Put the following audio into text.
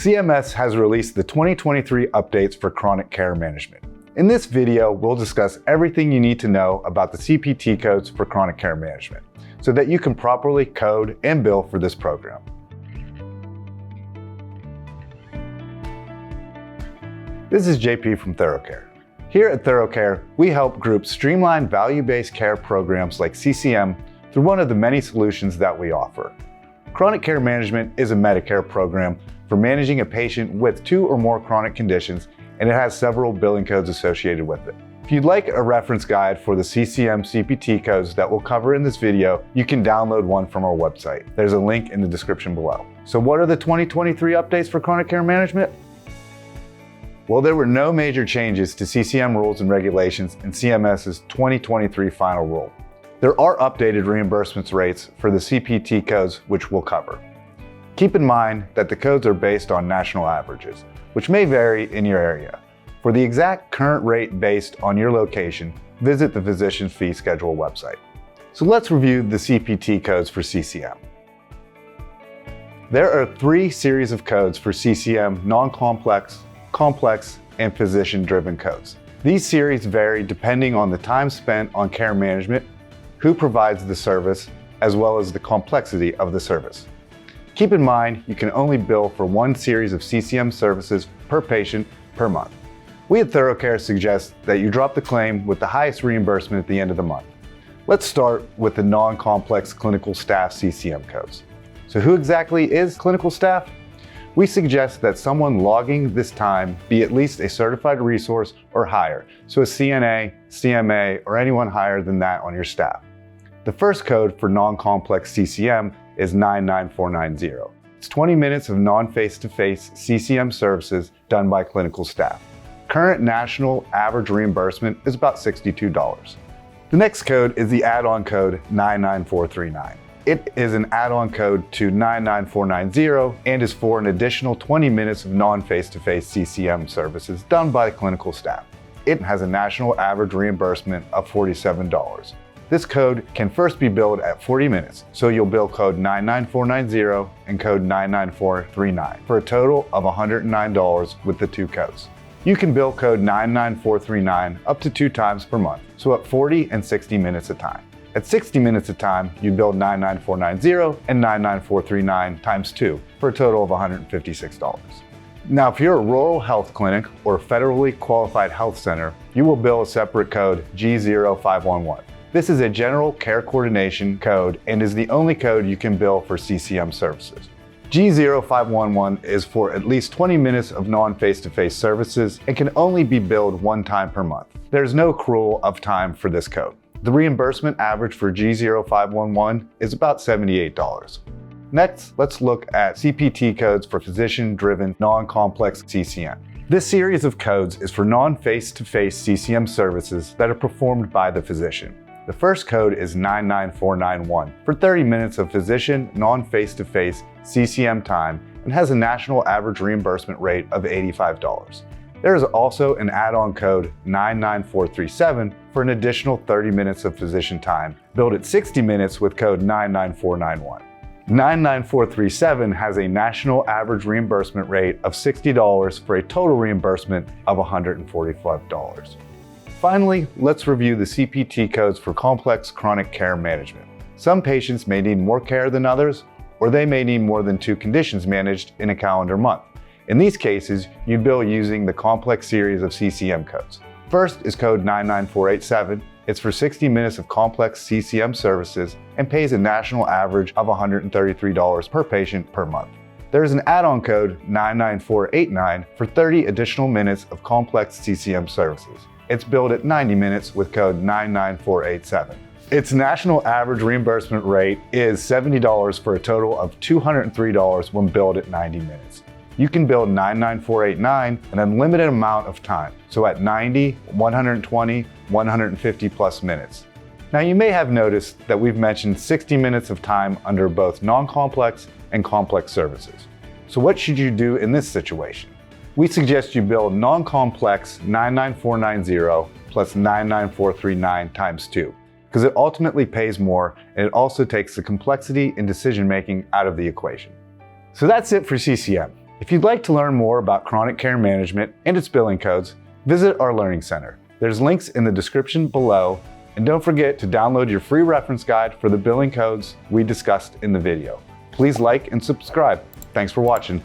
CMS has released the 2023 updates for chronic care management. In this video, we'll discuss everything you need to know about the CPT codes for chronic care management so that you can properly code and bill for this program. This is JP from ThoroughCare. Here at ThoroughCare, we help groups streamline value-based care programs like CCM through one of the many solutions that we offer. Chronic care management is a Medicare program for managing a patient with 2 or more chronic conditions, and it has several billing codes associated with it. If you'd like a reference guide for the CCM CPT codes that we'll cover in this video, you can download one from our website. There's a link in the description below. So what are the 2023 updates for chronic care management? Well, there were no major changes to CCM rules and regulations in CMS's 2023 Final Rule. There are updated reimbursements rates for the CPT codes, which we'll cover. Keep in mind that the codes are based on national averages, which may vary in your area. For the exact current rate based on your location, visit the Physician's Fee Schedule website. So let's review the CPT codes for CCM. There are 3 series of codes for CCM: non-complex, complex, and physician-driven codes. These series vary depending on the time spent on care management, who provides the service, as well as the complexity of the service. Keep in mind, you can only bill for one series of CCM services per patient per month. We at ThoroughCare suggest that you drop the claim with the highest reimbursement at the end of the month. Let's start with the non-complex clinical staff CCM codes. So who exactly is clinical staff? We suggest that someone logging this time be at least a certified resource or higher, so a CNA, CMA, or anyone higher than that on your staff. The first code for non-complex CCM is 99490. It's 20 minutes of non-face-to-face CCM services done by clinical staff. Current national average reimbursement is about $62. The next code is the add-on code 99439. It is an add-on code to 99490 and is for an additional 20 minutes of non-face-to-face CCM services done by clinical staff. It has a national average reimbursement of $47. This code can first be billed at 40 minutes, so you'll bill code 99490 and code 99439 for a total of $109 with the 2 codes. You can bill code 99439 up to 2 times per month, so at 40 and 60 minutes a time. At 60 minutes a time, you bill 99490 and 99439 times 2 for a total of $156. Now, if you're a rural health clinic or a federally qualified health center, you will bill a separate code G0511. This is a general care coordination code and is the only code you can bill for CCM services. G0511 is for at least 20 minutes of non-face-to-face services and can only be billed 1 time per month. There's no accrual of time for this code. The reimbursement average for G0511 is about $78. Next, let's look at CPT codes for physician-driven non-complex CCM. This series of codes is for non-face-to-face CCM services that are performed by the physician. The first code is 99491 for 30 minutes of physician non-face-to-face CCM time and has a national average reimbursement rate of $85. There is also an add-on code 99437 for an additional 30 minutes of physician time, billed at 60 minutes with code 99491. 99437 has a national average reimbursement rate of $60 for a total reimbursement of $145. Finally, let's review the CPT codes for complex chronic care management. Some patients may need more care than others, or they may need more than 2 conditions managed in a calendar month. In these cases, you bill using the complex series of CCM codes. First is code 99487. It's for 60 minutes of complex CCM services and pays a national average of $133 per patient per month. There is an add-on code 99489 for 30 additional minutes of complex CCM services. It's billed at 90 minutes with code 99487. Its national average reimbursement rate is $70 for a total of $203 when billed at 90 minutes. You can bill 99489 an unlimited amount of time, so at 90, 120, 150 plus minutes. Now you may have noticed that we've mentioned 60 minutes of time under both non-complex and complex services. So what should you do in this situation? We suggest you bill non-complex 99490 plus 99439 times 2, because it ultimately pays more and it also takes the complexity in decision-making out of the equation. So that's it for CCM. If you'd like to learn more about chronic care management and its billing codes, visit our Learning Center. There's links in the description below, and don't forget to download your free reference guide for the billing codes we discussed in the video. Please like and subscribe. Thanks for watching.